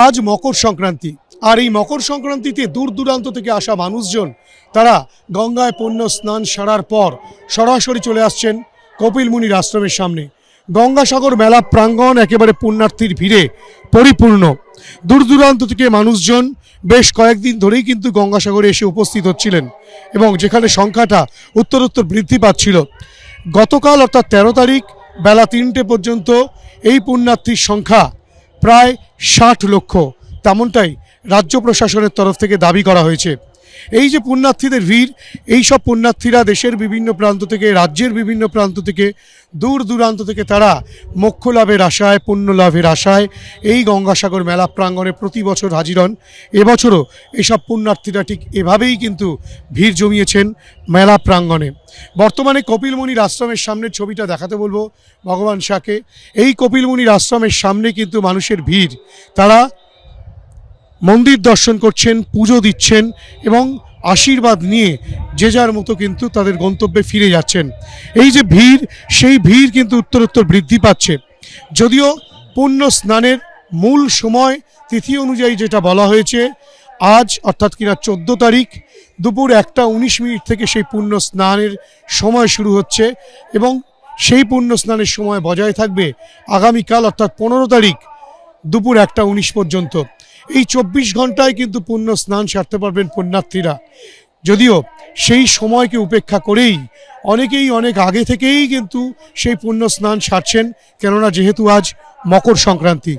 আজ মকর সংক্রান্তি, আর এই মকর সংক্রান্তিতে দূর দূরান্ত থেকে আসা মানুষজন তারা গঙ্গায় পুণ্য স্নান সারার পর সরাসরি চলে আসছেন কপিল মুনির আশ্রমের সামনে। গঙ্গাসাগর মেলা প্রাঙ্গণ একেবারে পুণ্যার্থীর ভিড়ে পরিপূর্ণ। দূর দূরান্ত থেকে মানুষজন বেশ কয়েকদিন ধরেই কিন্তু গঙ্গাসাগরে এসে উপস্থিত হচ্ছিলেন এবং যেখানে সংখ্যাটা উত্তরোত্তর বৃদ্ধি পাচ্ছিল। গতকাল অর্থাৎ 13 তারিখ বেলা 3টে পর্যন্ত এই পুণ্যার্থীর সংখ্যা প্রায় 60 লক্ষ, তেমনটাই রাজ্য প্রশাসনের তরফ থেকে দাবি করা হয়েছে। এই যে পুণ্যার্থীদের ভিড়, এই সব পুণ্যার্থীরা দেশের বিভিন্ন প্রান্ত থেকে, রাজ্যের বিভিন্ন প্রান্ত থেকে, দূর দূরান্ত থেকে তারা মোক্ষ লাভের আশায়, পুণ্য লাভের আশায় এই গঙ্গাসাগর মেলা প্রাঙ্গণে প্রতি বছর হাজির হন। এবছরও এসব পুণ্যার্থীরা ঠিক এভাবেই কিন্তু ভিড় জমিয়েছেন মেলা প্রাঙ্গণে। বর্তমানে কপিল মুনির আশ্রমের সামনের ছবিটা দেখাতে বলবো ভগবান শাহকে। এই কপিল মুনির আশ্রমের সামনে কিন্তু মানুষের ভিড়, তারা মন্দির দর্শন করছেন, পুজো দিচ্ছেন এবং আশীর্বাদ নিয়ে যে যার মতো কিন্তু তাদের গন্তব্যে ফিরে যাচ্ছেন। এই যে ভিড়, সেই ভিড় কিন্তু উত্তরোত্তর বৃদ্ধি পাচ্ছে। যদিও পুণ্য স্নানের মূল সময় তিথি অনুযায়ী যেটা বলা হয়েছে, আজ অর্থাৎ কিনা 14 তারিখ দুপুর 1:19 থেকে সেই পুণ্য স্নানের সময় শুরু হচ্ছে এবং সেই পুণ্য স্নানের সময় বজায় থাকবে আগামীকাল অর্থাৎ 15 তারিখ দুপুর 1:19 পর্যন্ত। এই 24 ঘন্টায় কিন্তু পুণ্য স্নান সারতে পারবেন পুণ্যার্থীরা। যদিও সেই সময়কে উপেক্ষা করেই অনেকেই অনেক আগে থেকেই কিন্তু সেই পুণ্য স্নান সারছেন, কেননা যেহেতু আজ মকর সংক্রান্তি।